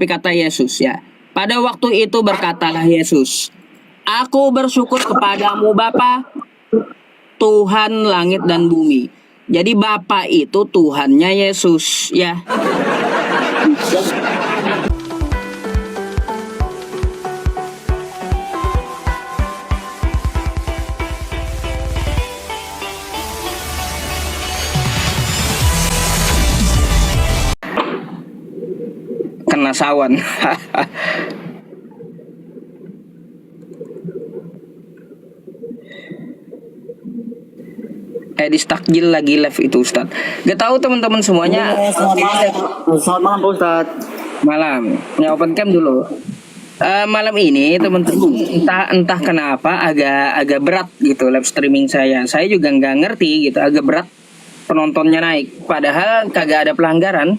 tapi kata Yesus ya. Pada waktu itu berkatalah Yesus, Aku bersyukur kepadamu Bapa, Tuhan langit dan bumi. Jadi Bapa itu Tuhannya Yesus ya. Kena sawan. Edis takjil lagi live itu Ustadz. Gak tahu teman-teman semuanya. Selamat malam Pak Ustadz. Malam. Ya open cam dulu. Malam ini teman-teman entah kenapa agak berat gitu live streaming saya. Saya juga nggak ngerti gitu, agak berat penontonnya naik. Padahal kagak ada pelanggaran.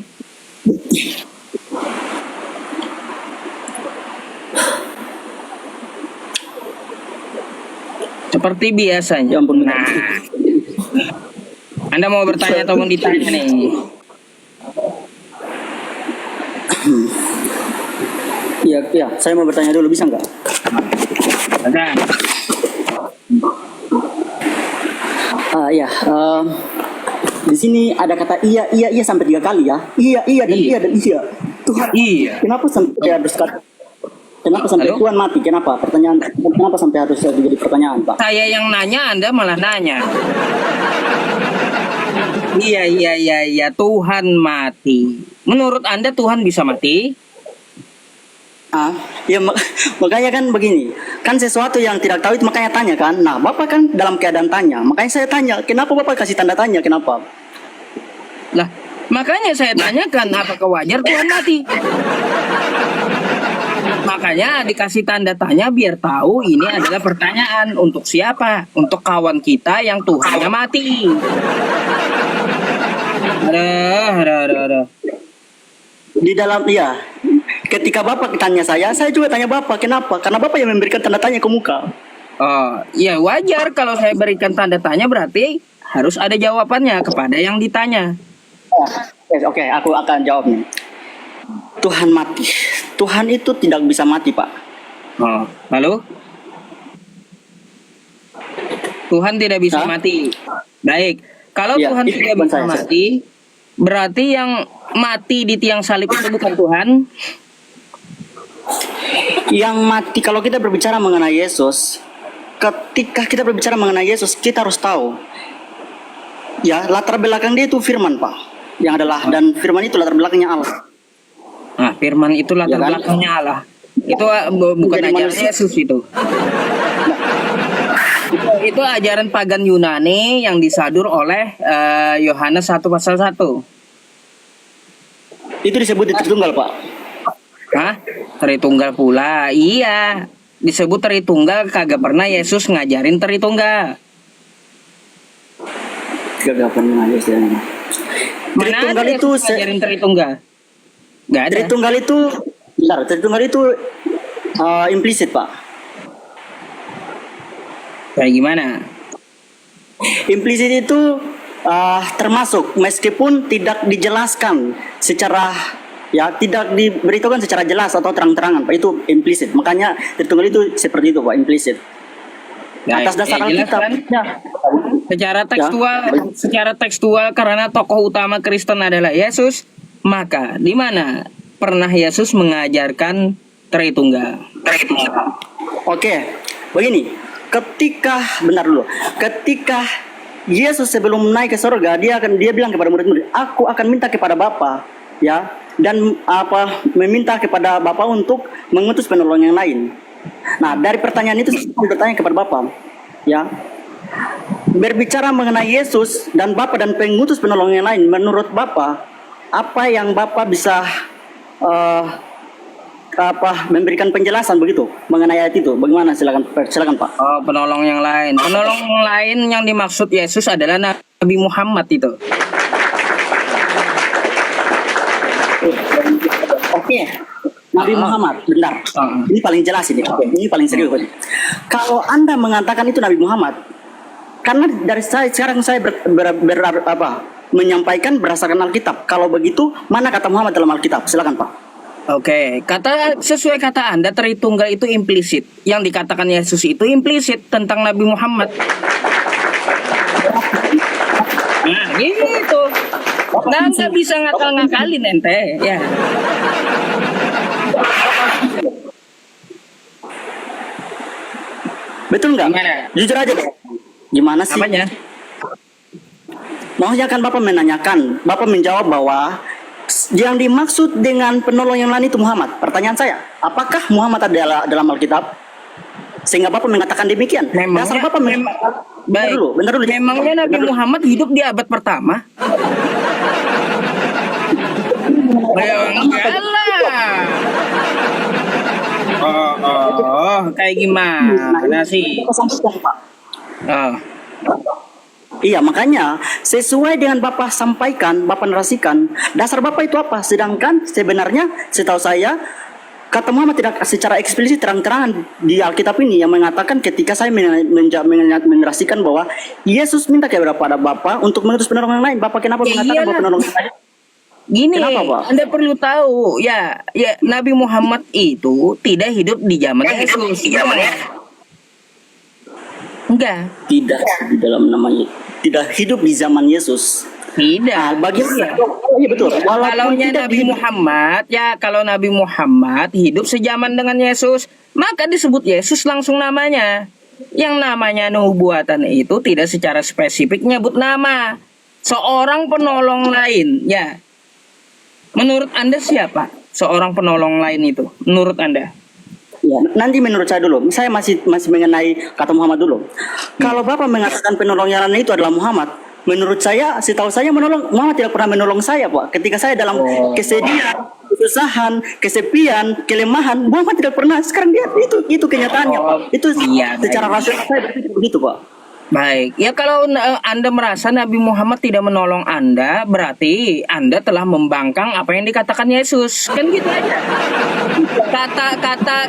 Seperti biasanya. Ya ampun. Nah, Anda mau bertanya atau mau ditanya nih? Iya, saya mau bertanya dulu, bisa nggak? Ada. Iya, di sini ada kata iya sampai 3 kali ya. Iya dan iya dan iya. Tuhan. Iya. Kenapa sampai harus Kenapa sampai Halo? Tuhan mati? Kenapa? Kenapa sampai harus jadi pertanyaan, Pak? Saya yang nanya, Anda malah nanya. Iya, Tuhan mati. Menurut Anda Tuhan bisa mati? Ya makanya kan begini, kan sesuatu yang tidak tahu itu makanya tanya kan. Nah, Bapak kan dalam keadaan tanya, makanya saya tanya, kenapa Bapak kasih tanda tanya? Kenapa? Lah, makanya saya tanyakan apakah wajar Tuhan mati? Makanya dikasih tanda tanya biar tahu ini adalah pertanyaan untuk siapa? Untuk kawan kita yang Tuhannya mati. Ada. Di dalam ketika Bapak tanya saya juga tanya Bapak, kenapa? Karena Bapak yang memberikan tanda tanya ke muka. Oh, ya wajar kalau saya berikan tanda tanya berarti harus ada jawabannya kepada yang ditanya. Oke, aku akan jawab nih. Tuhan mati. Tuhan itu tidak bisa mati, Pak. Oh, lalu? Tuhan tidak bisa mati. Baik, kalau Ya, Tuhan itu tidak bukan bisa saya. mati, berarti yang mati di tiang salib itu bukan Tuhan. Yang mati, kalau kita berbicara mengenai Yesus, ketika kita berbicara mengenai Yesus, kita harus tahu, ya, latar belakang dia itu firman, Pak. Yang adalah, dan firman itu latar belakangnya Allah. Nah, firman itu latar Ya kan? belakangnya Allah. Itu bukan Jadi ajaran manusia. Yesus itu. Itu ajaran pagan Yunani yang disadur oleh Yohanes 1 pasal 1. Itu disebut di Tritunggal, Pak. Hah? Tritunggal pula. Iya. Disebut Tritunggal, kagak pernah Yesus ngajarin Tritunggal. Gak pernah istilahnya. Mana Tritunggal ada itu Yesus ngajarin Tritunggal? Gak ada. Tritunggal itu implisit, Pak. Kayak gimana? Implisit itu termasuk meskipun tidak dijelaskan secara, ya, tidak diberitahukan secara jelas atau terang-terangan, Pak, itu implisit. Makanya Tritunggal itu seperti itu, Pak, implisit. Atas dasar jelas Alkitab. kan? Ya. Secara tekstual karena tokoh utama Kristen adalah Yesus, maka di mana pernah Yesus mengajarkan Tritunggal? Oke, begini. Ketika Yesus sebelum naik ke surga, dia bilang kepada murid-murid, aku akan minta kepada Bapa, ya, dan meminta kepada Bapa untuk mengutus penolong yang lain. Nah, dari pertanyaan itu saya bertanya kepada Bapa, ya, berbicara mengenai Yesus dan Bapa dan pengutus penolong yang lain, menurut Bapa, apa yang Bapa bisa memberikan penjelasan begitu mengenai ayat itu? Bagaimana? Silakan Pak. Oh, penolong yang lain. Penolong yang lain yang dimaksud Yesus adalah Nabi Muhammad itu. Oke. Nabi Muhammad, benar. Ini paling jelas ini. Oke, ini paling serius. Kalau Anda mengatakan itu Nabi Muhammad, karena dari sekarang saya menyampaikan berdasarkan Alkitab. Kalau begitu, mana kata Muhammad dalam Alkitab? Silakan, Pak. Oke, sesuai kata Anda Tritunggal itu implisit. Yang dikatakan Yesus itu implisit tentang Nabi Muhammad. Nah, gitu. Nah, nggak bisa ngakal-ngakalin ente, ya. Betul nggak? Gimana? Jujur aja. Gimana sih? Apanya? Maksudnya kan Bapak menanyakan, Bapak menjawab bahwa yang dimaksud dengan penolong yang lain itu Muhammad. Pertanyaan saya, apakah Muhammad ada dalam Alkitab? Sehingga Bapak mengatakan demikian. Dasar Bapak Baik. bentar dulu. Memangnya Nabi Muhammad hidup di abad pertama? Ya, enggak lah. Kayak gimana sih? Oh. Iya, makanya sesuai dengan Bapak sampaikan, Bapak narasikan, dasar Bapak itu apa? Sedangkan sebenarnya setahu saya kata Muhammad tidak secara eksplisit terang-terangan di Alkitab ini yang mengatakan ketika saya menarasikan bahwa Yesus minta kepada Bapak untuk mengutus penolong yang lain. Bapak kenapa Ya mengatakan bahwa iyalah. penolong yang lain? Gini, Kenapa, Pak? Anda perlu tahu, ya Nabi Muhammad itu tidak hidup di zaman Yesus. Enggak. Tidak di dalam namanya. Tidak hidup di zaman Yesus. Tidak. Bagaimana? Oh, iya betul. Kalau Nabi Muhammad, kalau Nabi Muhammad hidup sejaman dengan Yesus, maka disebut Yesus langsung namanya. Yang namanya nubuatan itu tidak secara spesifik nyebut nama seorang penolong lain, ya. Menurut Anda siapa seorang penolong lain itu? Menurut Anda? Ya, nanti menurut saya dulu. Saya masih mengenai kata Muhammad dulu. Kalau Bapak mengatakan penolong yang lain itu adalah Muhammad, menurut saya, setahu saya Muhammad tidak pernah menolong saya, Pak. Ketika saya dalam kesedihan, kesusahan, kesepian, kelemahan, Muhammad tidak pernah. Sekarang dia itu kenyataannya, Pak. Itu iya, secara rasional saya berpikir begitu, Pak. Baik, ya kalau Anda merasa Nabi Muhammad tidak menolong Anda, berarti Anda telah membangkang apa yang dikatakan Yesus. Kan gitu aja.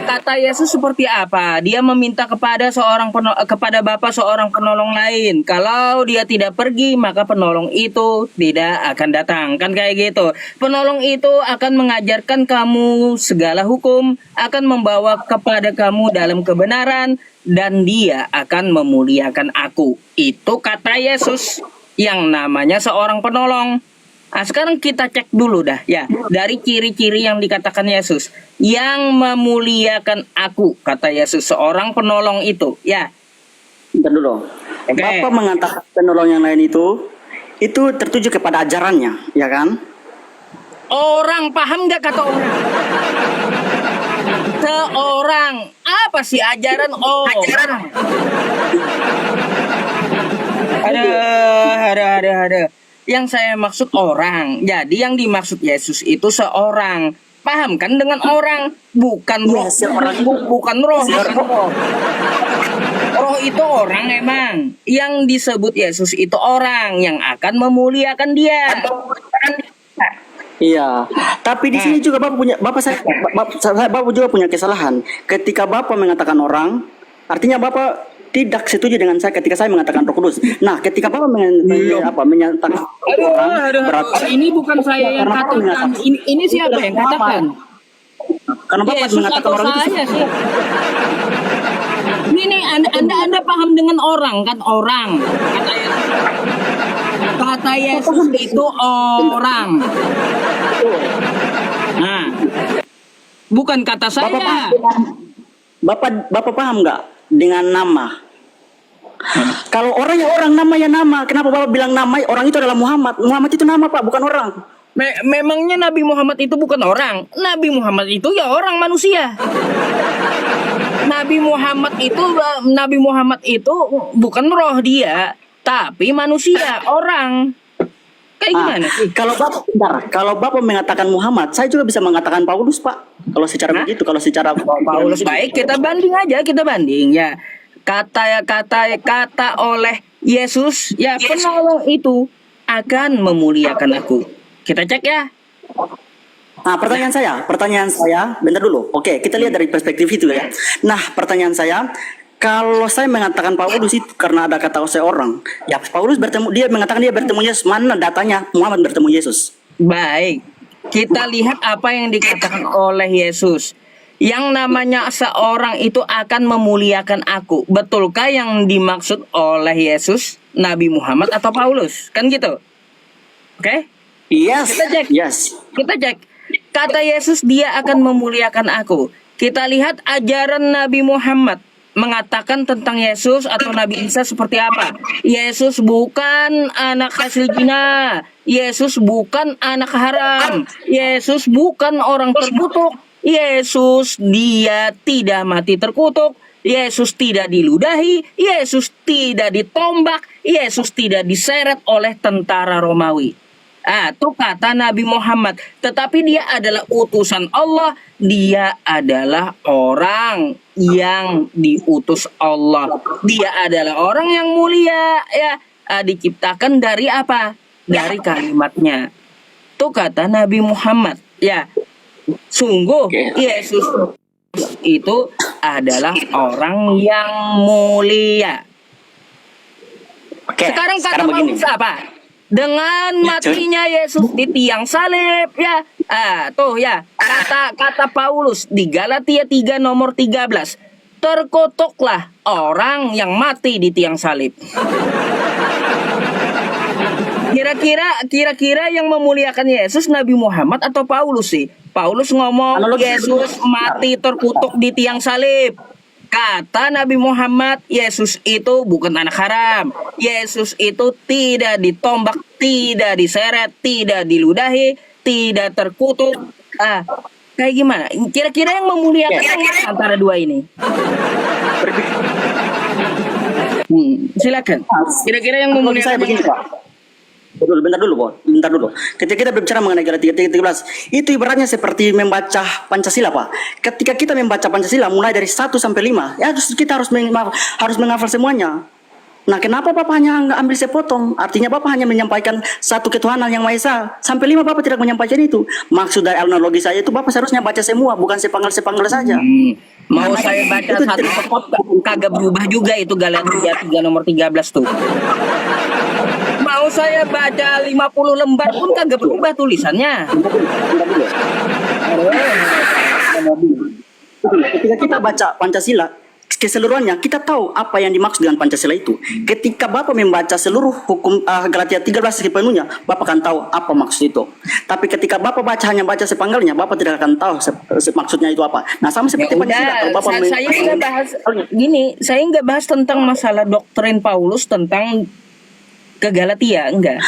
Kata Yesus seperti apa? Dia meminta kepada kepada Bapa seorang penolong lain. Kalau dia tidak pergi, maka penolong itu tidak akan datang. Kan kayak gitu. Penolong itu akan mengajarkan kamu segala hukum, akan membawa kepada kamu dalam kebenaran, dan dia akan memuliakan aku. Itu kata Yesus yang namanya seorang penolong. Nah, sekarang kita cek dulu dah ya, dari ciri-ciri yang dikatakan Yesus. Yang memuliakan aku, kata Yesus, seorang penolong itu, ya. Bentar dulu. Oke. Bapak mengatakan penolong yang lain itu tertuju kepada ajarannya, ya kan? Orang, paham nggak kata orang? Seorang, apa sih ajaran orang? Ada. Yang saya maksud orang. Jadi yang dimaksud Yesus itu seorang. Paham kan dengan orang? Bukan roh. Bukan roh. Roh itu orang emang. Yang disebut Yesus itu orang yang akan memuliakan dia. Iya, tapi di sini juga Bapak juga punya kesalahan. Ketika Bapak mengatakan orang, artinya Bapak tidak setuju dengan saya ketika saya mengatakan Roh Kudus. Nah, ketika Bapak menyatakan orang, berarti ini bukan saya yang katakan. Ini siapa yang katakan? Karena Bapak Yesus mengatakan atau orang itu. saya sih? Ini Anda paham dengan orang kan? Orang. Kata Yesus itu orang. Nah, bukan kata saya. Bapak paham nggak dengan nama? Kalau orang ya orang, nama ya nama. Kenapa Bapak bilang nama? Orang itu adalah Muhammad. Muhammad itu nama, Pak, bukan orang. Memangnya Nabi Muhammad itu bukan orang? Nabi Muhammad itu ya orang, manusia. Nabi Muhammad itu bukan roh dia, tapi manusia, orang. Kayak gimana sih? Kalau Bapak mengatakan Muhammad, saya juga bisa mengatakan Paulus, Pak. Kalau secara begitu, kalau secara Paulus baik, kita banding aja, ya. Kata oleh Yesus, ya penolong itu akan memuliakan aku. Kita cek ya. Nah, pertanyaan saya, bentar dulu. Oke, kita lihat dari perspektif itu ya. Nah, pertanyaan saya, kalau saya mengatakan Paulus itu karena ada kata seorang, ya Paulus dia mengatakan dia bertemu Yesus. Mana datanya Muhammad bertemu Yesus? Baik. kita lihat apa yang dikatakan oleh Yesus. Yang namanya seorang itu akan memuliakan aku. Betulkah yang dimaksud oleh Yesus Nabi Muhammad atau Paulus? Kan gitu. Oke? Yes. Kita cek. Yes. Kita cek. Kata Yesus dia akan memuliakan aku. Kita lihat ajaran Nabi Muhammad mengatakan tentang Yesus atau Nabi Isa seperti apa. Yesus bukan anak hasil zina. Yesus bukan anak haram. Yesus bukan orang terkutuk. Yesus dia tidak mati terkutuk. Yesus tidak diludahi. Yesus tidak ditombak. Yesus tidak diseret oleh tentara Romawi. Itu kata Nabi Muhammad. Tetapi dia adalah utusan Allah. Dia adalah orang yang diutus Allah. Dia adalah orang yang mulia, ya. Diciptakan dari apa? Dari kalimatnya. Itu kata Nabi Muhammad, ya. Sungguh Yesus itu adalah orang yang mulia. Oke. Sekarang kata begini. Paulus apa? Dengan matinya Yesus di tiang salib, ya. Tuh ya, kata Paulus di Galatia 3 nomor 13. Terkutuklah orang yang mati di tiang salib. Kira-kira yang memuliakan Yesus Nabi Muhammad atau Paulus sih? Paulus ngomong Yesus mati terkutuk di tiang salib. Kata Nabi Muhammad, Yesus itu bukan anak haram. Yesus itu tidak ditombak, tidak diseret, tidak diludahi, tidak terkutuk. Kayak gimana? Kira-kira yang memuliakan antara dua ini? Silakan. Kira-kira yang memuliakan Saya begini, Pak. Bentar dulu. Ketika kita berbicara mengenai Galatia 3:13, itu ibaratnya seperti membaca Pancasila, Pak. Ketika kita membaca Pancasila mulai dari 1 sampai 5, ya kita harus menghafal semuanya. Nah, kenapa Bapak hanya nggak ambil sepotong? Artinya Bapak hanya menyampaikan satu ketuhanan yang Maha Esa. Sampai 5 Bapak tidak menyampaikan itu. Maksud dari analogi saya itu Bapak seharusnya baca semua, bukan sepanggal-sepanggal saja. Mau saya baca satu sepot kagak berubah juga itu Galatia 3 nomor 13 tuh. Mau saya baca 50 lembar pun kagak berubah tulisannya. Ketika kita baca Pancasila keseluruhannya, kita tahu apa yang dimaksud dengan Pancasila itu. Ketika Bapak membaca seluruh hukum Galatia 13 sepenuhnya, Bapak akan tahu apa maksud itu. Tapi ketika Bapak hanya baca sepanggalnya, Bapak tidak akan tahu maksudnya itu apa. Nah, sama seperti Pancasila. Kalau Bapak saya nggak bahas gini, saya nggak bahas tentang masalah doktrin Paulus tentang ke Galatia, enggak.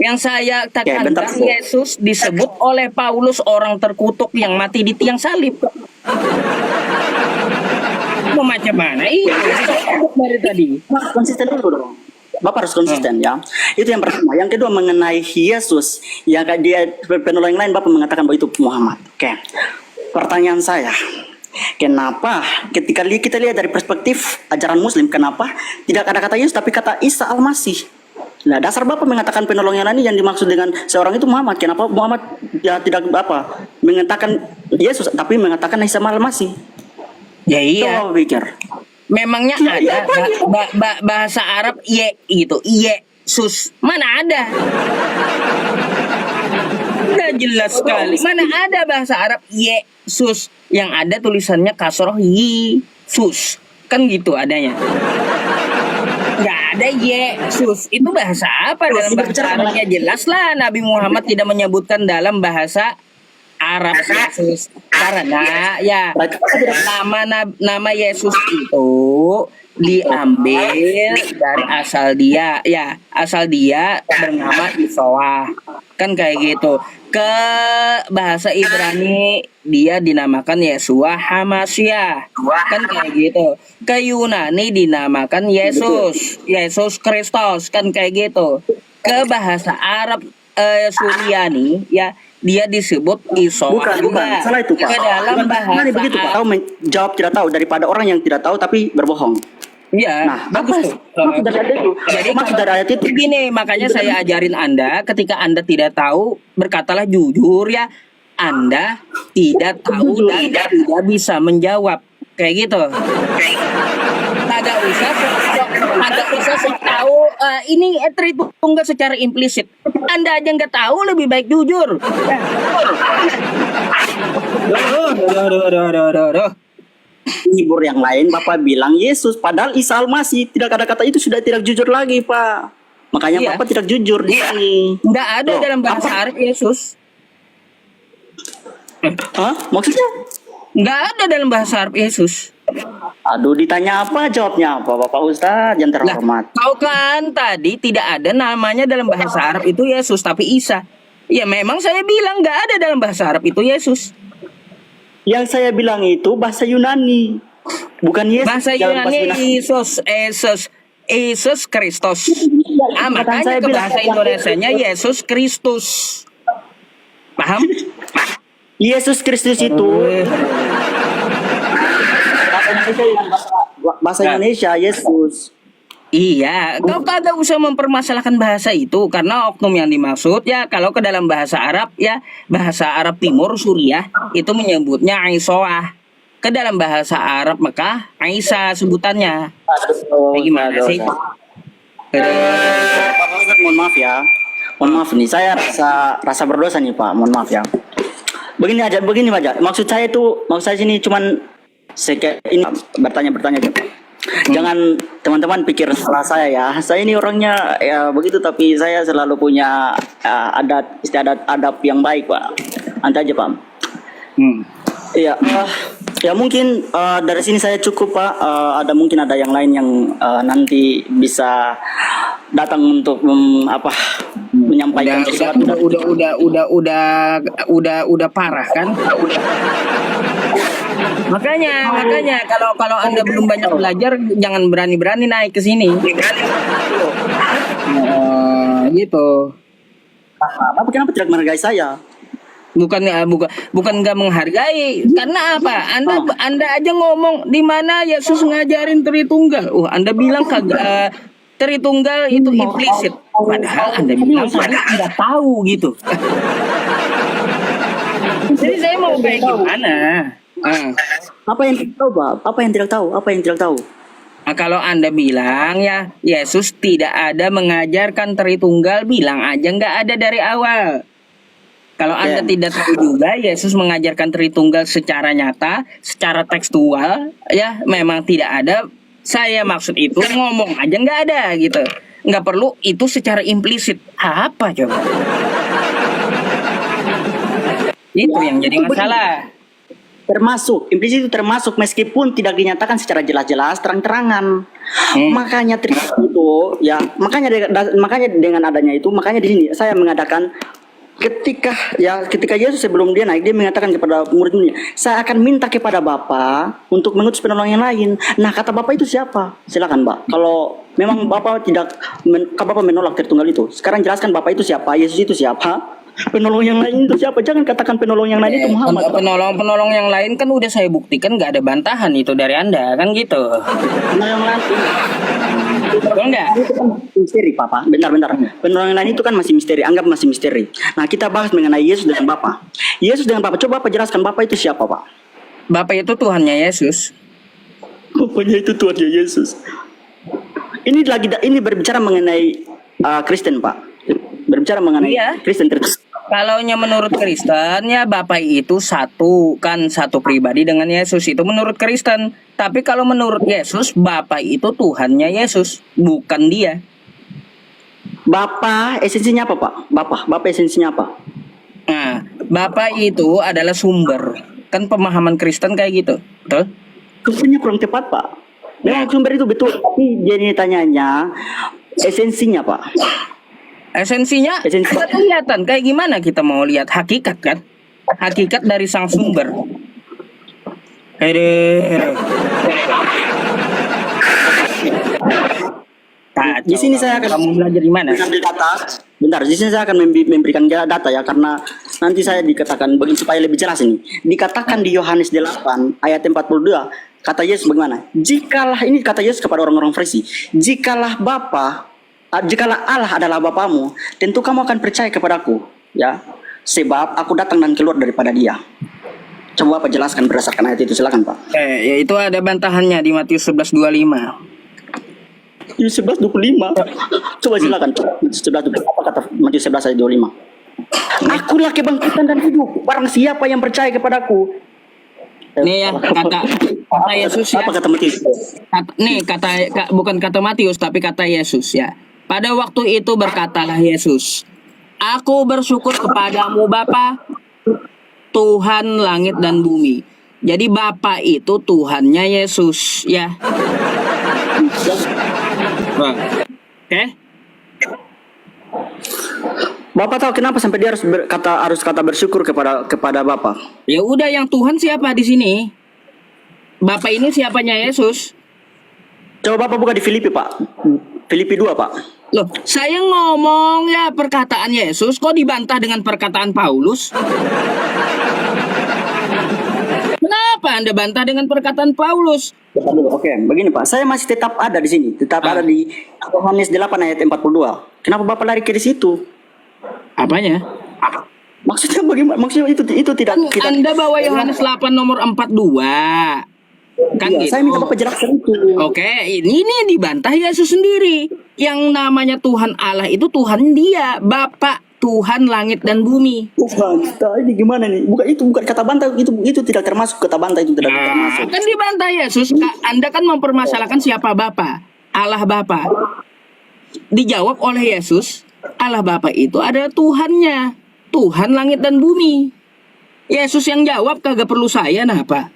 Yang saya tekankan, Yesus disebut oleh Paulus orang terkutuk yang mati di tiang salib. Mau macam mana? Dari tadi. Konsisten dulu dong. Bapak harus konsisten ya. Itu yang pertama. Yang kedua mengenai Yesus, yang dia penolong yang lain Bapak mengatakan bahwa itu Muhammad. Oke. Pertanyaan saya, kenapa ketika kita lihat dari perspektif ajaran Muslim, kenapa tidak ada kata Yesus tapi kata Isa Al-Masih? Nah, dasar Bapak mengatakan penolong yang lain yang dimaksud dengan seorang itu Muhammad. Kenapa Muhammad ya tidak mengatakan Yesus tapi mengatakan Isa Al-Masih? Ya iya. Coba pikir. Memangnya ada bahasa Arab gitu, Yesus. Mana ada? Udah jelas sekali. Mana ada bahasa Arab Yesus yang ada tulisannya kasroh Yesus. Kan gitu adanya. Nggak ada Yesus. Itu bahasa apa dalam bahasa Arabnya? Jelas lah Nabi Muhammad tidak menyebutkan dalam bahasa Arab Yesus. Karena ya nama Yesus itu diambil dari asal dia, ya asal dia bernama Isoah, kan kayak gitu. Ke bahasa Ibrani dia dinamakan Yesua Hamasyah, kan kayak gitu. Ke Yunani dinamakan Yesus Kristus, kan kayak gitu. Ke bahasa Arab Suryani ya dia disebut Isoah. Bukan. Salah itu, Pak. Ke dalam bahasa begitu, Pak. Tahu menjawab tidak tahu daripada orang yang tidak tahu tapi berbohong. Iya, Nah, bagus tuh. maksud dari ayat itu? Jadi Maksud dari ayat itu? begini, makanya saya ajarin Anda ketika Anda tidak tahu, berkatalah jujur ya. Anda tidak tahu dan tidak bisa menjawab. kayak gitu. Kagak usah sok tahu ini Tritunggal secara implisit. Anda aja nggak tahu, lebih baik jujur. Aduh. Hibur yang lain Bapak bilang Yesus, padahal Isa Al-Masih tidak ada kata itu sudah tidak jujur lagi Pak. Makanya Iya. Bapak tidak jujur di sini. Nggak ada Loh, dalam bahasa Arab Yesus. Hah? Maksudnya? Nggak ada dalam bahasa Arab Yesus. Aduh, ditanya apa jawabnya apa Bapak Ustadz yang Lah, terhormat. kau kan tadi tidak ada namanya dalam bahasa Arab itu Yesus, tapi Isa. Ya memang saya bilang nggak ada dalam bahasa Arab itu Yesus. Yang saya bilang itu bahasa Yunani, bukan Yesus. Bahasa dalam Yunani Yesus Kristus. Makanya saya ke bilang bahasa Indonesianya Yesus Kristus. Paham? Yesus Kristus itu bahasa Indonesia Yesus. Iya, kau kagak usah mempermasalahkan bahasa itu karena oknum yang dimaksud ya kalau ke dalam bahasa Arab ya bahasa Arab Timur Suriah itu menyebutnya Aisoah. Ke dalam bahasa Arab Mekah Aisyah sebutannya. Kayak gimana sih? Pak Ustadz, mohon maaf ya. Mohon maaf nih, saya rasa berdosa nih Pak. Mohon maaf ya. Begini aja. Maksud saya sini cuman ini bertanya aja. Jangan teman-teman pikir salah saya ya. Saya ini orangnya ya begitu, tapi saya selalu punya adat istiadat adab yang baik Pak. Nanti aja Pak. Iya, ya mungkin dari sini saya cukup Pak. Mungkin ada yang lain yang nanti bisa datang untuk menyampaikan sesuatu. Udah parah kan? Makanya kalau Anda belum banyak belajar jangan berani-berani naik ke sini. Gitu. Bapak kenapa tidak menghargai saya? Bukan nggak menghargai karena apa? Anda aja ngomong di mana Yesus ngajarin Tritunggal. Anda bilang kagak Tritunggal itu implisit. Padahal Anda bilang Anda tahu gitu. Jadi saya mau kayak gimana? Apa yang tidak tahu, Pak? Apa yang tidak tahu? Nah, kalau Anda bilang ya Yesus tidak ada mengajarkan Tritunggal, bilang aja nggak ada dari awal. Kalau Anda tidak tahu juga Yesus mengajarkan Tritunggal secara nyata, secara tekstual, ya memang tidak ada. Saya maksud itu ngomong aja nggak ada gitu. Nggak perlu itu secara implisit. Apa coba? Itu yang jadi masalah. Implisit itu termasuk meskipun tidak dinyatakan secara jelas-jelas terang-terangan. Makanya itu ya, makanya dengan adanya itu, makanya di sini saya mengadakan ketika Yesus sebelum dia naik, dia mengatakan kepada murid-muridnya, saya akan minta kepada Bapa untuk mengutus penolong yang lain. Nah, kata Bapa itu siapa? Silakan, Pak. Kalau memang Bapa Bapak menolak Tritunggal itu, sekarang jelaskan Bapa itu siapa, Yesus itu siapa, penolong yang lain itu siapa? Jangan katakan penolong yang lain itu Muhammad. Penolong yang lain kan udah saya buktikan nggak ada bantahan itu dari Anda kan gitu. Penolong yang lain Betul nggak? Misteri, Papa. Bentar. Penolong yang lain itu kan masih misteri, anggap masih misteri. Nah, kita bahas mengenai Yesus dengan Bapa. Yesus dengan Bapa. Coba Bapak jelaskan Bapa itu siapa, Pak? Bapak itu Tuhannya Yesus. Bapaknya itu Tuhannya Yesus. Ini berbicara mengenai Kristen, Pak. Berbicara mengenai Kristen. Kalau menurut Kristen ya Bapak itu satu pribadi dengan Yesus, itu menurut Kristen. Tapi kalau menurut Yesus Bapak itu Tuhannya Yesus, bukan dia. Bapak esensinya apa, Pak? Bapak esensinya apa? Nah, Bapak itu adalah sumber. Kan pemahaman Kristen kayak gitu, betul? Sumbernya kurang tepat, Pak. Memang sumber itu betul, tapi jadi tanyanya esensinya, Pak. Esensinya nggak kelihatan. Kayak gimana kita mau lihat hakikat kan? Hakikat dari sang sumber. Di sini saya akan kamu belajar di mana? Data. Bentar, di sini saya akan memberikan data ya, karena nanti saya dikatakan supaya lebih jelas ini. Dikatakan di Yohanes 8 ayat 42, kata Yesus bagaimana? Jikalah, ini kata Yesus kepada orang-orang Farisi, jikalah Allah adalah Bapamu, tentu kamu akan percaya kepadaku, ya. Sebab aku datang dan keluar daripada Dia. Coba Bapak jelaskan berdasarkan ayat itu, silakan Pak. Ya itu ada bantahannya di Matius 11:25. Ini 11:25. Coba silakan Pak. 11:25. Apa kata Matius 11 ayat 25? Akulah kebangkitan dan hidup. Barang siapa yang percaya kepadaku. Nih ya kata Yesus ya. Apa kata Matius? Bukan kata Matius tapi kata Yesus ya. Pada waktu itu berkatalah Yesus, Aku bersyukur kepadamu Bapa, Tuhan langit dan bumi. Jadi Bapa itu Tuhannya Yesus ya. Oke. Bapak tahu kenapa sampai dia harus kata bersyukur kepada Bapak? Ya udah, yang Tuhan siapa di sini? Bapak ini siapanya Yesus? Coba Bapak buka di Filipi Pak. Filipi 2 Pak. Loh, saya ngomong ya perkataan Yesus, kok dibantah dengan perkataan Paulus? Kenapa Anda bantah dengan perkataan Paulus? Oke, begini Pak. Saya masih tetap ada di sini. Tetap ada di Yohanes 8 ayat 42. Kenapa Bapak lari ke situ? Apanya? Maksudnya bagaimana? Maksudnya itu tidak Anda bawa Yohanes 8 nomor 42. Kan iya, gitu. saya minta Bapak jelaskan itu. Oke, ini dibantah Yesus sendiri. Yang namanya Tuhan Allah itu Tuhan dia, Bapa, Tuhan langit dan bumi. Tuhan, ini gimana nih? Bukan kata bantah, itu tidak termasuk kata bantah, itu tidak termasuk. Kan dibantah Yesus. Anda kan mempermasalahkan siapa Bapa? Allah Bapa. Dijawab oleh Yesus, Allah Bapa itu adalah Tuhannya, Tuhan langit dan bumi. Yesus yang jawab, kagak perlu saya, nah apa?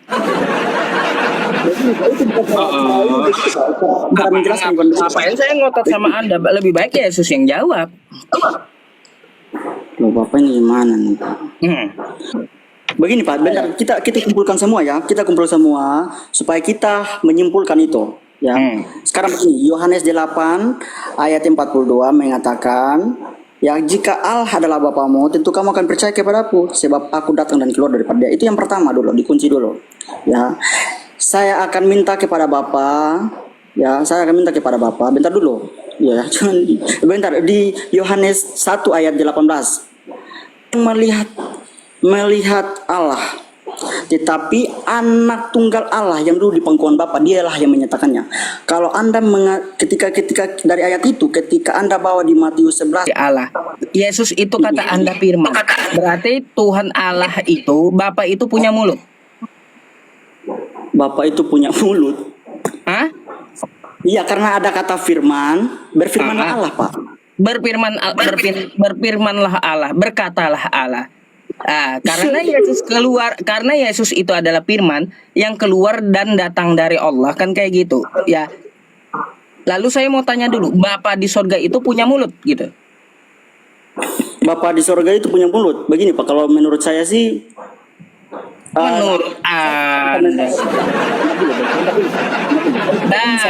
Ngapain saya ngotot sama Anda? Lebih baik Yesus yang jawab. Loh, Bapak ini gimana nih Pak? Begini Pak, bentar, kita kumpulkan semua ya. Kita kumpul semua supaya kita menyimpulkan itu ya. Sekarang begini, Yohanes 8 ayat 42 mengatakan, ya jika Allah adalah Bapamu, tentu kamu akan percaya kepadaku, sebab aku datang dan keluar daripada Dia. Itu yang pertama dulu, dikunci dulu. Ya. Saya akan minta kepada Bapa, ya, saya akan minta kepada Bapa. Bentar dulu. Ya, bentar di Yohanes 1 ayat 18. Melihat Allah. Tetapi anak tunggal Allah yang dulu di pangkuan Bapa, dialah yang menyatakannya. Kalau Anda ketika dari ayat itu, ketika Anda bawa di Matius 11 Allah, Yesus itu kata Anda firman. Berarti Tuhan Allah itu, Bapa itu punya mulut. Bapak itu punya mulut. Hah? Iya, karena ada kata firman, berfirmanlah Allah, Pak. Berfirmanlah Allah, berkatalah Allah. Karena Yesus itu adalah firman yang keluar dan datang dari Allah, kan kayak gitu. Ya. Lalu saya mau tanya dulu, Bapa di sorga itu punya mulut gitu? Bapak di sorga itu punya mulut. Begini Pak, kalau menurut saya sih menurut Anda.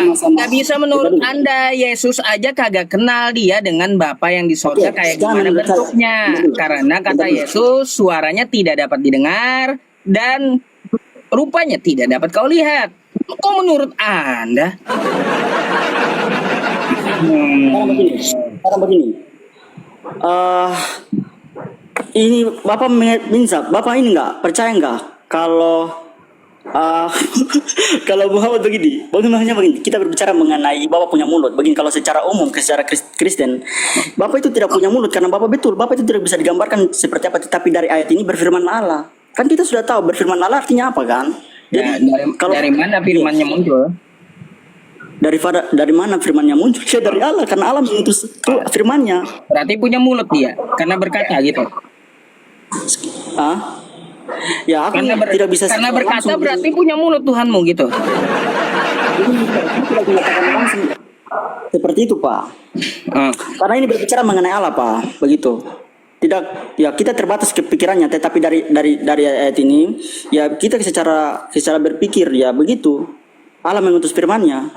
Nggak bisa menurut Anda. Yesus aja kagak kenal dia dengan Bapa yang di sorga kayak gimana bentuknya. Karena kata Yesus, suaranya tidak dapat didengar dan rupanya tidak dapat kau lihat. Kok menurut Anda? Sekarang begini. Ini Bapak Bapak ini nggak percaya nggak kalau kalau Muhammad begini, kita berbicara mengenai Bapak punya mulut. Begini, kalau secara umum, secara Kristen, Bapak itu tidak punya mulut karena Bapak itu tidak bisa digambarkan seperti apa. Tapi dari ayat ini berfirman Allah, kan kita sudah tahu berfirman Allah artinya apa kan? Jadi dari mana firmannya muncul? Dari mana firmannya muncul? Ya dari Allah, karena Allah mengutus firmannya. Berarti punya mulut dia karena berkata gitu. Ya aku tidak bisa. Karena berkata berarti punya mulut Tuhanmu gitu. Seperti itu Pak. Karena ini berbicara mengenai Allah Pak, begitu. Tidak, ya kita terbatas kepikirannya. Tetapi dari ayat ini, ya kita secara berpikir ya begitu. Allah mengutus firman-Nya.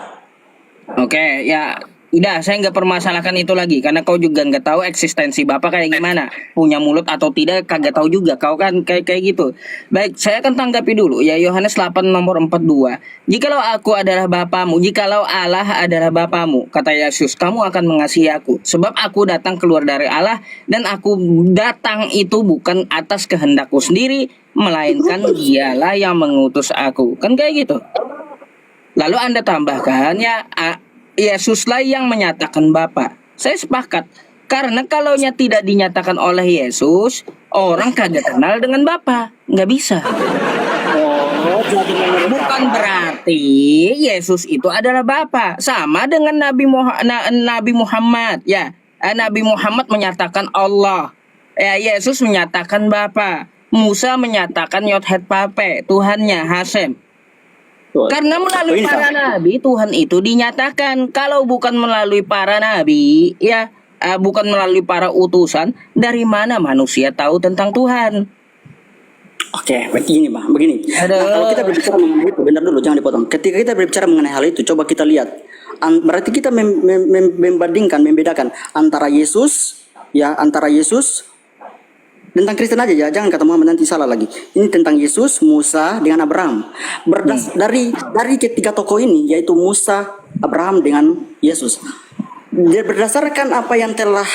Oke, ya Udah, saya nggak permasalahkan itu lagi karena kau juga nggak tahu eksistensi Bapak kayak gimana. Punya mulut atau tidak kagak tahu juga. Kau kan kayak gitu. Baik, saya akan tanggapi dulu ya Yohanes 8 nomor 42. Jikalau aku adalah Bapamu, jikalau Allah adalah Bapamu, kata Yesus, kamu akan mengasihi aku. Sebab aku datang keluar dari Allah dan aku datang itu bukan atas kehendakku sendiri, melainkan dialah yang mengutus aku. Kan kayak gitu. Lalu Anda tambahkan ya Yesuslah yang menyatakan Bapa. Saya sepakat. Karena kalaunya tidak dinyatakan oleh Yesus, orang kagak kenal dengan Bapa. Nggak bisa. Oh, jadi menurut Bukan Bapak, berarti Yesus itu adalah Bapa. Sama dengan Nabi Muhammad. Ya, Nabi Muhammad menyatakan Allah. Ya, Yesus menyatakan Bapa. Musa menyatakan Yodhet Pape, Tuhannya Hasem. Karena oh melalui ini para Pak. nabi Tuhan itu dinyatakan. Kalau bukan melalui para nabi, ya bukan melalui para utusan, dari mana manusia tahu tentang Tuhan? Oke, begini Pak, begini. Nah, kalau kita Aduh, berbicara mengenai itu, bentar dulu, jangan dipotong. Ketika kita berbicara mengenai hal itu, coba kita lihat. Berarti kita membandingkan, membedakan antara Yesus, ya, antara Yesus tentang Kristen aja ya, jangan kata Muhammad nanti salah lagi. Ini tentang Yesus, Musa dengan Abraham. Dari ketiga tokoh ini, yaitu Musa, Abraham dengan Yesus. Dia berdasarkan apa yang telah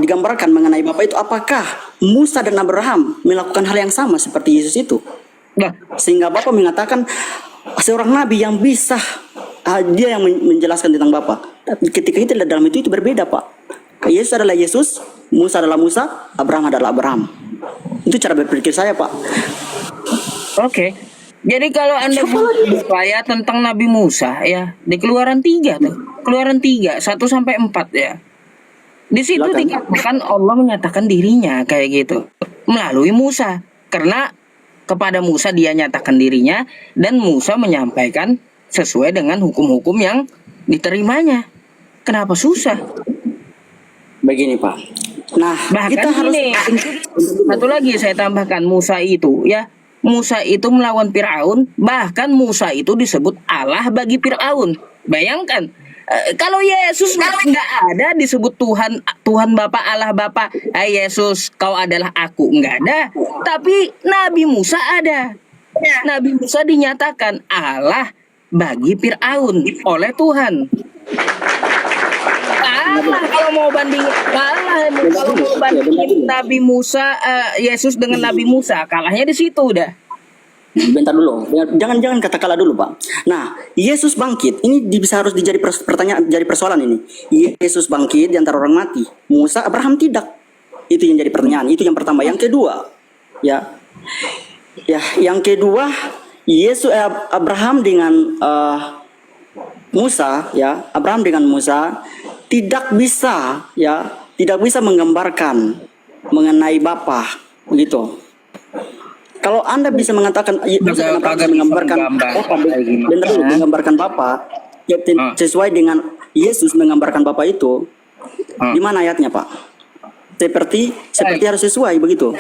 digambarkan mengenai Bapa itu, apakah Musa dan Abraham melakukan hal yang sama seperti Yesus itu? nah, Sehingga Bapa mengatakan seorang nabi yang bisa dia yang menjelaskan tentang Bapa. Tapi ketika itu dalam itu berbeda, Pak. Yesus adalah Yesus, Musa adalah Musa, Abraham adalah Abraham. Itu cara berpikir saya, Pak. oke. Jadi kalau Anda buka ya tentang Nabi Musa ya di Keluaran 3 tuh. Keluaran 3 1 sampai 4 ya. Di situ Silakan. dikatakan Allah menyatakan dirinya kayak gitu melalui Musa. Karena kepada Musa dia nyatakan dirinya dan Musa menyampaikan sesuai dengan hukum-hukum yang diterimanya. Kenapa susah? Begini, Pak. Nah, Bahkan kita harus ini satu lagi saya tambahkan Musa itu ya. Musa itu melawan Firaun, bahkan Musa itu disebut Allah bagi Firaun. Bayangkan kalau Yesus nggak ada disebut Tuhan, Tuhan Bapa, Allah Bapa. Yesus kau adalah aku, nggak ada. Tapi Nabi Musa ada. Nabi Musa dinyatakan Allah bagi Firaun oleh Tuhan. Kalah kalau mau banding kalah nih, kalau mau bandingin Nabi Musa Yesus dengan Nabi Musa kalahnya di situ udah. bentar dulu. Jangan kata kalah dulu, Pak. Nah, Yesus bangkit. Ini bisa harus dijadi pertanyaan, jadi persoalan ini. Yesus bangkit di antara orang mati. Musa, Abraham tidak. Itu yang jadi pertanyaan. Itu yang pertama. Yang kedua, ya. Ya, yang kedua, Yesus Abraham dengan Musa, ya. Abraham dengan Musa tidak bisa, ya, tidak bisa menggambarkan mengenai Bapa, begitu. Kalau Anda bisa mengatakan Musa dan Abraham bisa menggambarkan Bapa, benar dulu, menggambarkan Bapa, ya, sesuai dengan Yesus menggambarkan Bapa itu, di mana ayatnya, Pak? Seperti harus sesuai begitu.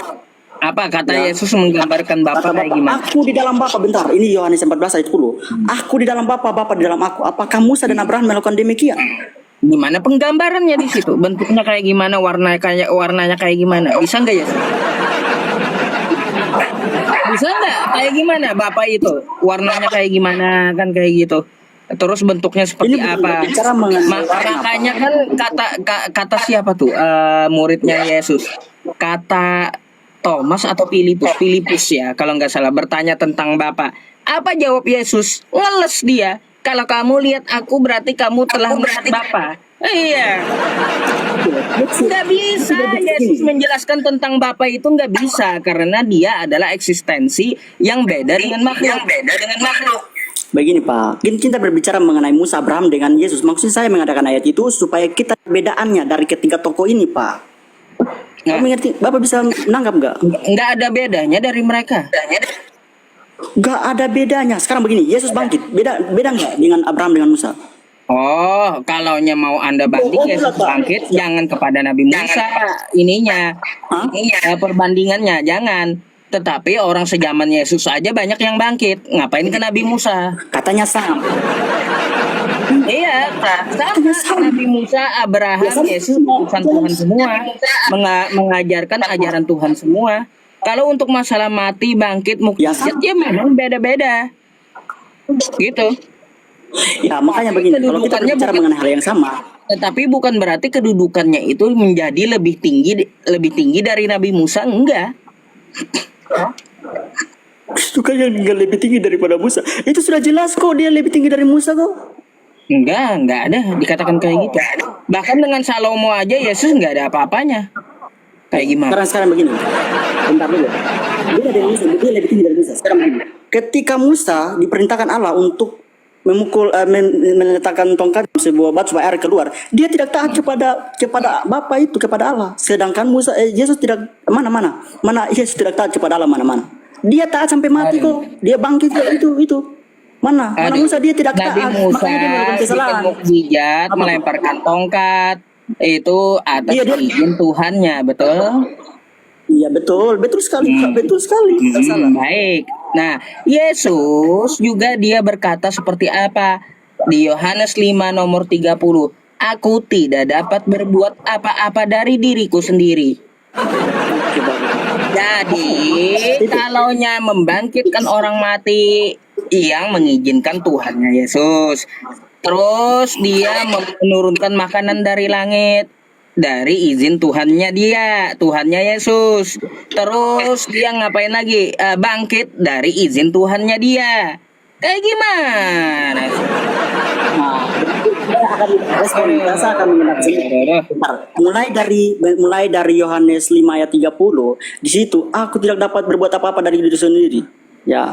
Apa kata Ya. Yesus menggambarkan Bapa Kata kayak Bapa, gimana? aku di dalam Bapa, bentar, ini Yohanes 14 ayat 10. Aku di dalam Bapa, Bapa di dalam aku. Apakah Musa dan Abraham melakukan demikian? Gimana penggambarannya di situ? Bentuknya kayak gimana? Warnanya kayak gimana? Bisa nggak ya? Bisa nggak? Kayak gimana Bapak itu? Warnanya kayak gimana kan kayak gitu. Terus bentuknya seperti Ini apa? bicara mengenai warna, Makanya kan kata siapa tuh muridnya Yesus? Kata Thomas atau Filipus ya kalau nggak salah bertanya tentang Bapa. Apa jawab Yesus? Ngeles dia. Kalau kamu lihat aku berarti kamu telah melihat Bapa. Iya. Nggak bisa Yesus menjelaskan tentang Bapa itu nggak bisa karena dia adalah eksistensi yang beda dengan makhluk. Begini Pak, kita berbicara mengenai Musa, Abraham dengan Yesus. Maksud saya mengadakan ayat itu supaya kita bedaannya dari ketiga tokoh ini, Pak. Kamu mengerti? Bapak bisa menangkap nggak? Nggak ada bedanya dari mereka. Nggak ada bedanya. Sekarang begini, Yesus bangkit. Beda nggak dengan Abraham dengan Musa? Oh, kalau mau Anda banding Yesus bangkit, jangan kepada Nabi Musa ininya, Hah? perbandingannya jangan. Tetapi orang sejaman Yesus aja banyak yang bangkit. Ngapain ke Nabi Musa? Katanya sama. Iya, sama Nabi Musa, Abraham, Yesus, utusan Tuhan semua, mengajarkan ajaran Tuhan semua. Kalau untuk masalah mati, bangkit, mukjizat, ya memang beda-beda. Gitu. Ya makanya begini, kalau kita Kedudukannya berbicara bukan- mengenai hal yang sama, Tetapi bukan berarti kedudukannya itu menjadi lebih tinggi dari Nabi Musa, enggak. itu kan yang lebih tinggi daripada Musa. Itu sudah jelas kok dia lebih tinggi dari Musa kok. Enggak ada dikatakan kayak gitu. Bahkan dengan Salomo aja Yesus enggak ada apa-apanya. Kayak gimana? Sekarang begini. Bentar dulu. Dia lebih tinggi dari Musa. Sekarang begini. Ketika Musa diperintahkan Allah untuk memukul meletakkan tongkat di sebuah batu supaya air keluar, dia tidak taat kepada Bapa itu, kepada Allah. Sedangkan Yesus tidak mana Yesus tidak taat kepada Allah mana. Dia taat sampai mati kok. Dia bangkit itu. Mana Musa dia tidak taat. Nabi Musa Makanya dia melakukan kesalahan. bikin mukjizat, melemparkan tongkat itu atas Iya, dia- izin Tuhannya, betul? Iya betul sekali, Kak. Betul sekali. Tidak salah. Baik. Nah, Yesus juga dia berkata seperti apa? Di Yohanes 5 nomor 30. Aku tidak dapat berbuat apa-apa dari diriku sendiri. Jadi, kalaunya membangkitkan orang mati yang mengizinkan Tuhannya Yesus. Terus dia menurunkan makanan dari langit dari izin Tuhannya Tuhannya Yesus. Terus dia ngapain lagi? Bangkit dari izin Tuhannya dia. Kayak gimana? Saya akan mengenal sedikit. Bentar. Mulai dari Yohanes 5 ayat 30, di situ aku tidak dapat berbuat apa-apa dari diri sendiri. Ya,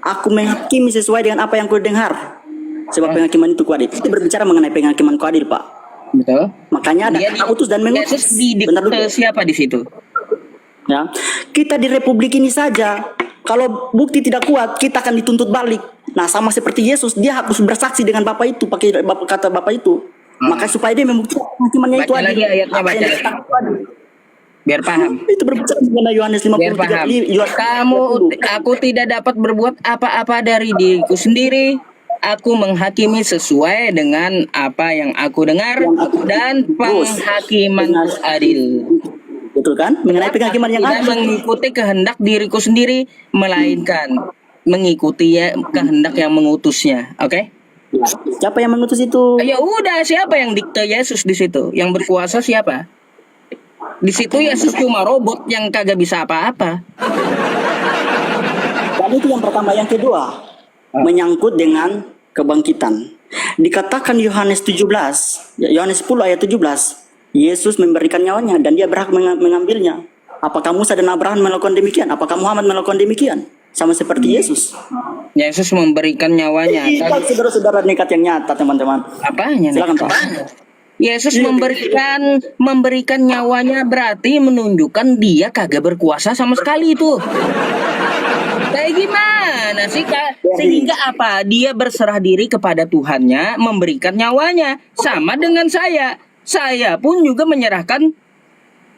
aku menghakimi sesuai dengan apa yang ku dengar. Sebab penghakiman itu kuadil. Itu berbicara mengenai penghakiman kuadil, Pak. Betul. Makanya ada Dia kata utus dan mengutus. Yesus didikte Bentar dulu. siapa di situ? Ya, kita di republik ini saja. Kalau bukti tidak kuat, kita akan dituntut balik. Nah, sama seperti Yesus, dia harus bersaksi dengan Bapak itu, pakai kata Bapak itu. Maka supaya dia membuktikan penghakimannya itu Baca adil. lagi ayatnya, Apa yang baca dia lagi. katakan itu adil. Biar paham. Itu berbicara mengenai Yohanes Biar paham. 53. Aku tidak dapat berbuat apa-apa dari diriku sendiri. Aku menghakimi sesuai dengan apa yang aku dengar dan penghakimanku adil. Betul kan? Mengenai penghakiman yang Tidak adil. mengikuti kehendak diriku sendiri, melainkan mengikuti kehendak yang mengutusnya. Oke? Ya. Siapa yang mengutus itu? Ya udah, siapa yang dikte Yesus di situ? Yang berkuasa siapa? Di situ Yesus cuma robot yang kagak bisa apa-apa. Dan itu yang pertama, yang kedua menyangkut dengan kebangkitan. Dikatakan Yohanes 17, Yohanes 10 ayat 17, Yesus memberikan nyawanya dan dia berhak mengambilnya. Apakah Musa dan Abraham melakukan demikian? Apakah Muhammad melakukan demikian? Sama seperti Yesus. Yesus memberikan nyawanya. Itu saudara-saudara nekat yang nyata, teman-teman. Apanya? Silakan, Pak. Yesus memberikan nyawanya berarti menunjukkan dia kagak berkuasa sama sekali itu. Kayak gimana sih Kak? Sehingga apa? Dia berserah diri kepada Tuhannya, memberikan nyawanya. Sama dengan saya. Saya pun juga menyerahkan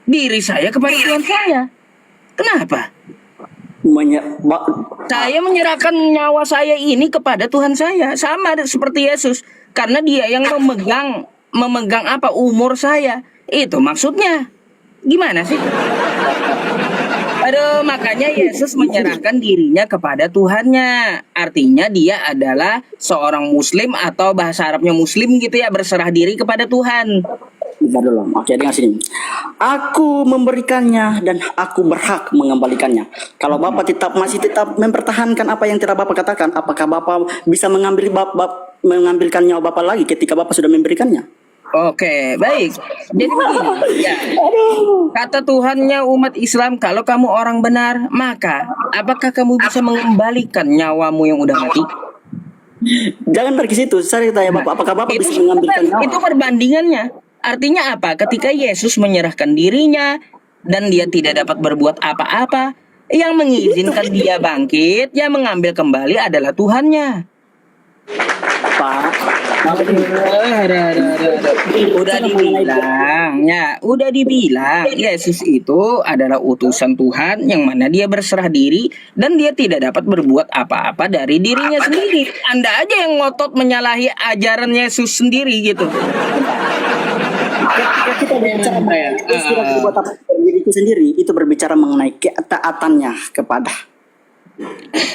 diri saya kepada Tuhan saya. Kenapa? Saya menyerahkan nyawa saya ini kepada Tuhan saya. Sama seperti Yesus. Karena dia yang memegang apa? Umur saya. Itu maksudnya. Gimana sih? Aduh, makanya Yesus menyerahkan dirinya kepada Tuhannya. Artinya dia adalah seorang muslim atau bahasa Arabnya muslim gitu ya, berserah diri kepada Tuhan. Bentar dulu. Oke, dengar sini. Aku memberikannya dan aku berhak mengembalikannya. Kalau Bapak masih tetap mempertahankan apa yang telah Bapak katakan, apakah Bapak bisa mengambilkan nyawa Bapak lagi ketika Bapak sudah memberikannya? Oke, baik. Jadi begini, ya. Kata Tuhannya umat Islam, kalau kamu orang benar, maka apakah kamu bisa mengembalikan nyawamu yang udah mati? Jangan pergi situ. Saya tanya Bapak, apakah Bapak bisa mengambilkan nyawa? Itu perbandingannya. Artinya apa? Ketika Yesus menyerahkan dirinya dan dia tidak dapat berbuat apa-apa, yang mengizinkan dia bangkit, yang mengambil kembali adalah Tuhannya. Pak, Udah dibilang, ya, udah dibilang, Yesus itu adalah utusan Tuhan yang mana dia berserah diri dan dia tidak dapat berbuat apa-apa dari dirinya sendiri. Anda aja yang ngotot menyalahi ajaran Yesus sendiri gitu. Ketika kita berbicara mengenai Ya, Yesus tidak berbuat apa dari diriku sendiri, itu berbicara mengenai ketaatannya kepada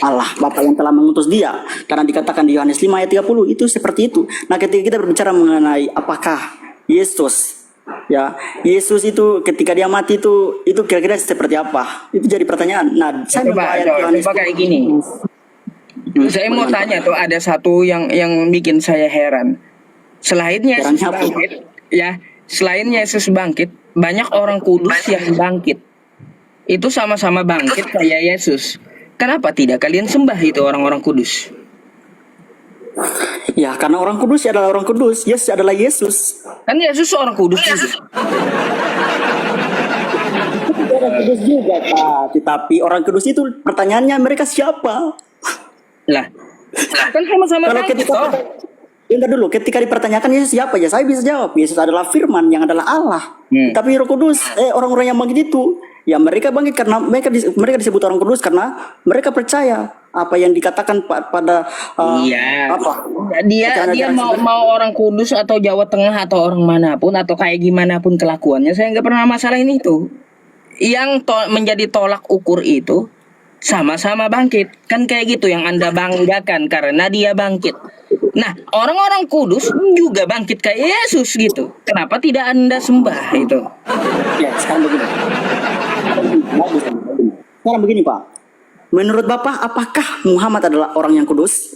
Allah Bapa yang telah mengutus dia, karena dikatakan di Yohanes 5 ayat 30 itu seperti itu. Nah, ketika kita berbicara mengenai apakah Yesus, ya, Yesus itu ketika dia mati itu kira-kira seperti apa, itu jadi pertanyaan. Nah, saya membawa ayat Yohanes coba kayak gini. Saya mau tanya tuh, ada satu yang bikin saya heran. Selain Yesus Herannya apa? bangkit, ya, selain Yesus bangkit, banyak orang kudus yang bangkit. Itu sama-sama bangkit kayak Yesus. Kenapa tidak kalian sembah itu orang-orang kudus? Ya, karena orang kudus adalah orang kudus, Yesus adalah Yesus. Kan Yesus seorang kudus juga. Orang kudus juga, Pak. Tetapi orang kudus itu pertanyaannya mereka siapa? Lah, kan sama-sama Kalau bangkit ketika toh. Bentar dulu, ketika dipertanyakan Yesus siapa ya, saya bisa jawab Yesus adalah Firman yang adalah Allah. Tapi Roh Kudus, orang-orang yang bangkit itu, ya mereka bangkit karena mereka disebut orang kudus karena mereka percaya apa yang dikatakan pada Iya. apa? Dia Ajaran-ajaran mau orang Kudus atau Jawa Tengah atau orang manapun atau kayak gimana pun kelakuannya, saya nggak pernah masalahin itu. Yang menjadi tolak ukur itu sama-sama bangkit. Kan kayak gitu yang Anda banggakan karena dia bangkit. Nah, orang-orang Kudus juga bangkit kayak Yesus gitu. Kenapa tidak Anda sembah itu? Ya, sekarang begini. Sekarang begini, Pak. Menurut Bapak, apakah Muhammad adalah orang yang kudus?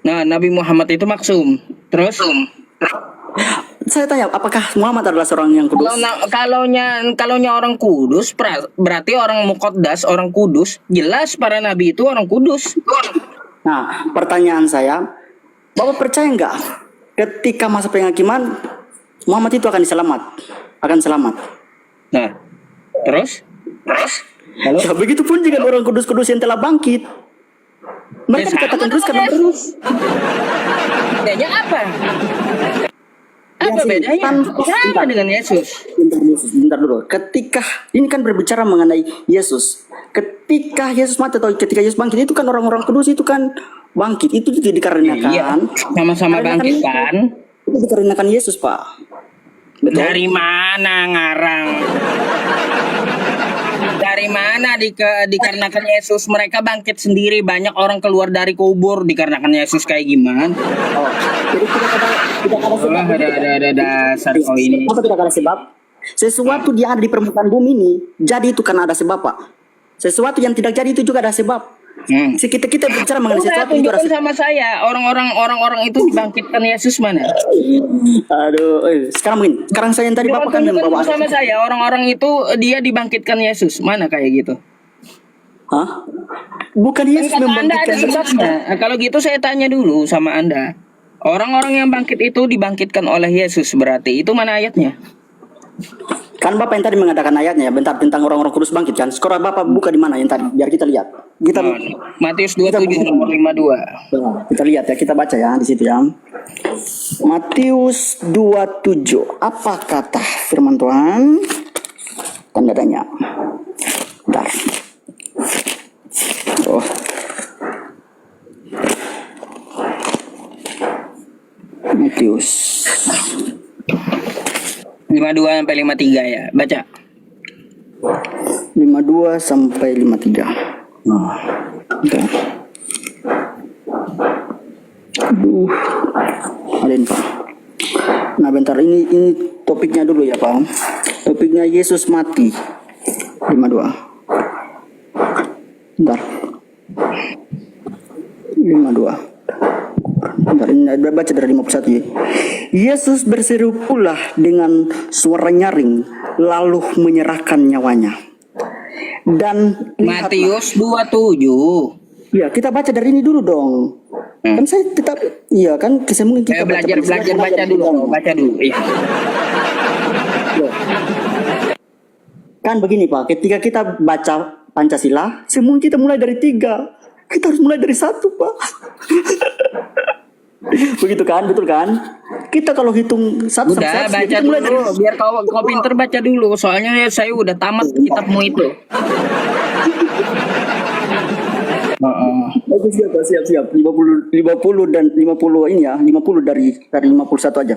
Nah, Nabi Muhammad itu maksum. Terus? Saya tanya, apakah Muhammad adalah seorang yang kudus? Kalaunya orang kudus, berarti orang muqaddas, orang kudus. Jelas para nabi itu orang kudus. Nah, pertanyaan saya, Bapak percaya nggak ketika masa penghakiman Muhammad itu akan selamat? Nah, terus? Halo? Ya begitu pun dengan orang kudus-kudus yang telah bangkit. Mereka dikatakan terus karena terus. Bedanya apa? Apa bedanya? Sama dengan Yesus. Bentar dulu. Ketika ini kan berbicara mengenai Yesus. Ketika Yesus mati atau ketika Yesus bangkit itu kan orang-orang kudus itu kan bangkit. Itu dikarenakan. Iya, sama-sama bangkit kan? Itu dikarenakan Yesus, Pak. Betul. Dari mana ngarang? Dari mana dikarenakan Yesus mereka bangkit sendiri, banyak orang keluar dari kubur dikarenakan Yesus kayak gimana? Oh, jadi tidak ada sebab. Ada dasar kau ini. Apa tidak ada sebab? Sesuatu yang ada di permukaan bumi ini jadi itu karena ada sebab, Pak. Sesuatu yang tidak jadi itu juga ada sebab. Kita bicara mengenai Udah, sesuatu itu ada tunjukkan sebab. sama saya orang-orang itu dibangkitkan Yesus mana? Aduh, sekarang begini. Sekarang saya yang tadi Bapak kan Tunjukkan membawa. sama saya orang-orang itu dia dibangkitkan Yesus mana kayak gitu? Hah? Bukan Yesus Kata Anda ada membangkitkan. sebabnya. Nah, kalau gitu saya tanya dulu sama Anda. Orang-orang yang bangkit itu dibangkitkan oleh Yesus berarti itu mana ayatnya? Kan Bapak yang tadi mengadakan ayatnya ya, bentar tentang orang-orang kudus bangkit kan. Sekarang Bapak buka di mana yang tadi? Biar kita lihat. Matius 27 nomor 52. Kita lihat ya, kita baca ya di situ ya. Matius 27. Apa kata firman Tuhan? Tanda tanya. Bentar. Oh. Matius 52 sampai 53 ya. Baca. 52 sampai 53. Nah. Oke. Aduh. Alin, Pak. Nah, bentar ini topiknya dulu ya, Pak. Topiknya Yesus mati. 52. Bentar. 52. Bentar, ini baca dari 51 ya. Yesus berseru pula dengan suara nyaring, lalu menyerahkan nyawanya. Dan lihatlah. Matius 27. Ya, kita baca dari ini dulu dong. Kan saya tetap, iya kan, mungkin kita Belajar baca dulu. Baca dulu. Iya. Kan begini Pak, ketika kita baca Pancasila, semua kita mulai dari 3. Kita harus mulai dari 1, Pak. Begitu kan, betul kan? Kita kalau hitung satu sampai Udah 100, baca kita mulai dari dulu, biar kau pinter baca dulu. Soalnya saya udah tamat kitabmu itu. Heeh. Oke, siap. 50 dan 50 ini ya, 50 dari 51 aja.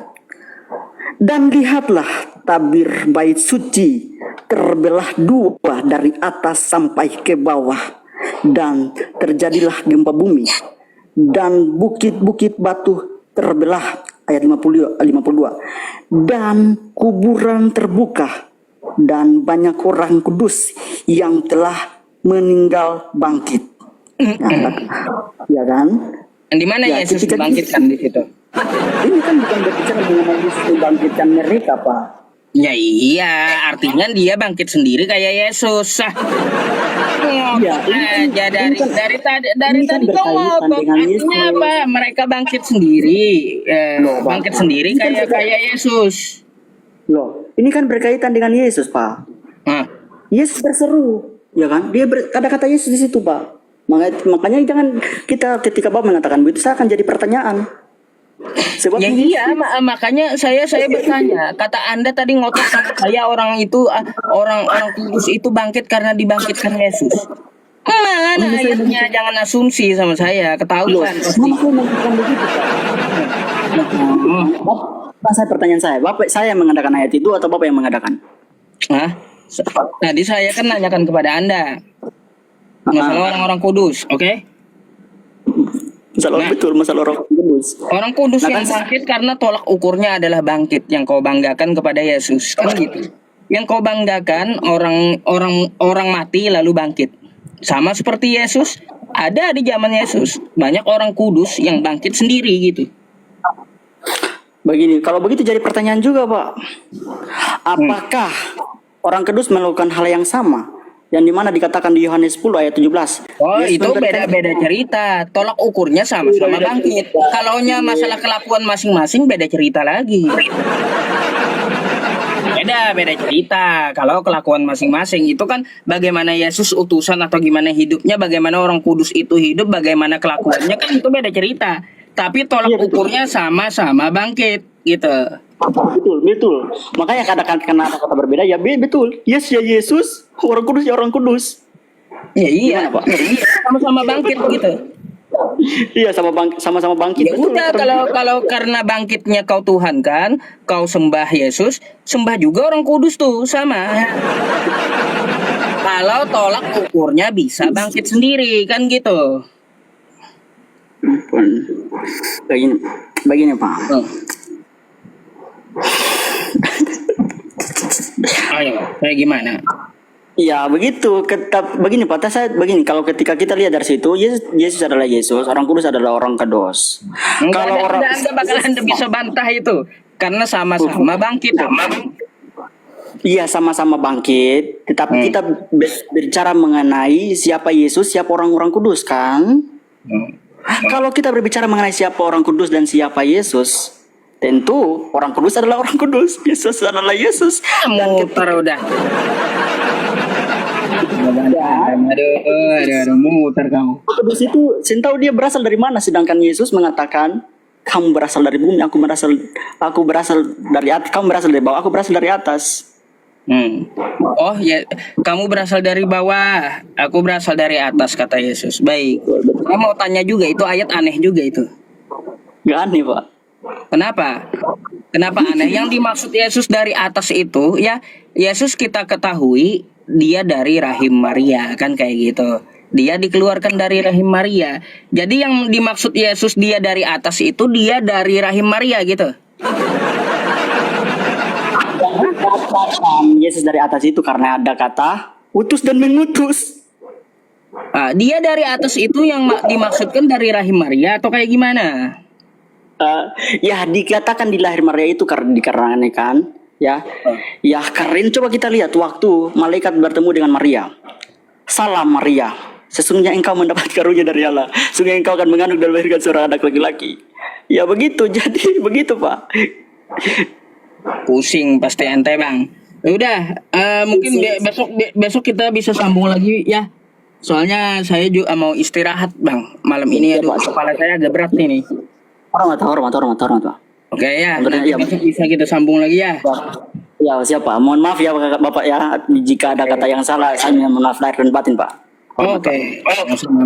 Dan lihatlah tabir bait suci terbelah dua dari atas sampai ke bawah, dan terjadilah gempa bumi, dan bukit-bukit batu terbelah, ayat 52, dan kuburan terbuka, dan banyak orang kudus yang telah meninggal bangkit. Nah, ya kan? Di mana Ya, Yesus ketika dibangkitkan di situ? Ini kan bukan berbicara mengenai Yesus membangkitkan mereka, Pak. Ya iya, artinya dia bangkit sendiri kayak Yesus. Iya, Aja dari ini kan tadi kau berkaitan ngotot, dengan artinya Yesus. apa? Mereka bangkit sendiri, Loh, Pak. bangkit sendiri Ini kan kayak Yesus. Loh, ini kan berkaitan dengan Yesus, Pak. Nah, Yesus berseru, ya kan? Ada kata Yesus di situ, Pak. Makanya jangan kita ketika Bapak mengatakan begitu, saya akan jadi pertanyaan. Sebab ya ini iya, makanya saya bertanya. Kata Anda tadi ngotot sama saya orang orang kudus itu bangkit karena dibangkitkan Yesus. Mana ayatnya? Jangan asumsi sama saya, loh, ketahuan pasti. mana saya mengatakan begitu, Pak? Pak, saya pertanyaan saya, Bapak saya yang mengadakan ayat itu atau Bapak yang mengadakan? Hah? Tadi saya kan nanyakan kepada Anda masalah orang-orang kudus, oke? Masalah Nah. betul, masalah orang kudus. Orang kudus Nah, yang kan- bangkit karena tolak ukurnya adalah bangkit yang kau banggakan kepada Yesus, kan gitu. Yang kau banggakan orang mati lalu bangkit. Sama seperti Yesus, ada di zaman Yesus banyak orang kudus yang bangkit sendiri gitu. Begini, kalau begitu jadi pertanyaan juga, Pak. Apakah orang kudus melakukan hal yang sama? Yang dimana dikatakan di Yohanes 10 ayat 17. Oh, Yesus itu memberikan- beda-beda cerita. Tolak ukurnya sama-sama bangkit. Kalaunya masalah kelakuan masing-masing beda cerita lagi. Beda cerita. Kalau kelakuan masing-masing itu kan bagaimana Yesus utusan atau gimana hidupnya, bagaimana orang kudus itu hidup, bagaimana kelakuannya kan itu beda cerita. Tapi tolak Iya, betul. ukurnya sama-sama bangkit gitu. Betul. Makanya kadang-kadang kenapa kata berbeda ya betul. Yes ya Yesus, orang kudus ya orang kudus. Ya iya, Gimana, Pak? iya, sama-sama bangkit gitu. Iya sama-sama bangkit. Ya Betul, udah, kalau karena bangkitnya kau Tuhan kan, kau sembah Yesus, sembah juga orang kudus tuh sama. Kalau tolak ukurnya bisa bangkit sendiri kan gitu. Begini Pak. Oh. Ayo, kayak gimana? Ya begitu. Begini Pak. Begini. Kalau ketika kita lihat dari situ, Yesus adalah Yesus, orang kudus adalah orang kudus. Enggak Kalau ada, orang anda bakal anda bisa bantah itu karena sama-sama bangkit. Iya sama-sama bangkit, tetapi kita berbicara mengenai siapa Yesus, siapa orang-orang kudus kan? Kalau kita berbicara mengenai siapa orang kudus dan siapa Yesus, tentu orang kudus adalah orang kudus, Yesus adalah Yesus. Muter udah. Aduh, muter kamu. Kudus itu, saya tahu dia berasal dari mana, sedangkan Yesus mengatakan, kamu berasal dari bumi, aku berasal dari atas, kamu berasal dari bawah, aku berasal dari atas. Oh ya, kamu berasal dari bawah, aku berasal dari atas, kata Yesus. Baik. Saya mau tanya juga, itu ayat aneh juga itu. Gak aneh Pak. Kenapa? Kenapa aneh? Yang dimaksud Yesus dari atas itu, ya Yesus kita ketahui dia dari rahim Maria, kan kayak gitu. Dia dikeluarkan dari rahim Maria. Jadi yang dimaksud Yesus dia dari atas itu dia dari rahim Maria gitu. Yesus dari atas itu karena ada kata utus dan mengutus. Dia dari atas itu yang dimaksudkan dari rahim Maria atau kayak gimana? Ya dikatakan di lahir Maria itu dikarenakan kan ya. Ya keren, coba kita lihat waktu malaikat bertemu dengan Maria. Salam Maria, sesungguhnya engkau mendapat karunia dari Allah, sesungguhnya engkau akan mengandung dan melahirkan seorang anak laki-laki. Ya begitu, jadi begitu Pak. Pusing pasti ente bang. Udah, mungkin besok kita bisa sambung lagi ya. Soalnya saya juga mau istirahat bang. Malam ini aduh kepala saya agak berat nih. Hormat, Pak. Oke ya, Tentunya, nanti iya. bisa kita sambung lagi ya. Ya, siapa? Mohon maaf ya Bapak ya, jika ada kata yang salah, saya mohon maaf lahir dan batin, Pak. Hormat, Pak. Oke,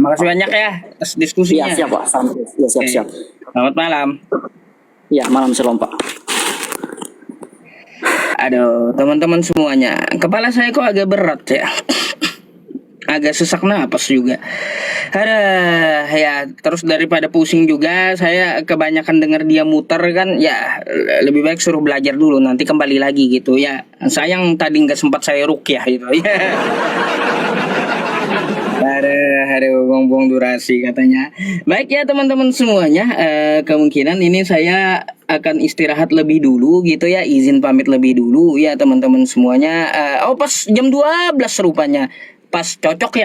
makasih banyak ya atas Ya, diskusinya. siap, Pak. Ya, Oke. siap. Selamat malam. Ya, malam shalom, Pak. Aduh, teman-teman semuanya, kepala saya kok agak berat ya. Agak sesak napas juga. Ada ya, terus daripada pusing juga, saya kebanyakan dengar dia muter kan, ya lebih baik suruh belajar dulu, nanti kembali lagi gitu ya. Sayang tadi nggak sempat saya rukyah gitu. Ya. Aduh, buang-buang durasi katanya. Baik ya teman-teman semuanya, kemungkinan ini saya akan istirahat lebih dulu gitu ya, izin pamit lebih dulu ya teman-teman semuanya. Oh pas jam 12 rupanya. Pas cocok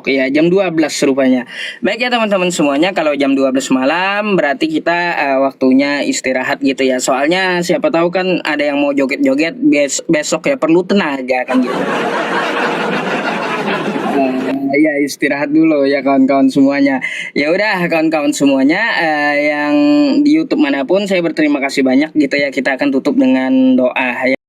ya, jam 12 rupanya. Baik ya teman-teman semuanya, kalau jam 12 malam berarti kita waktunya istirahat gitu ya. Soalnya siapa tahu kan ada yang mau joget-joget besok ya, perlu tenaga kan gitu. Ya istirahat dulu ya kawan-kawan semuanya. Ya udah kawan-kawan semuanya, yang di YouTube manapun saya berterima kasih banyak gitu ya. Kita akan tutup dengan doa ya.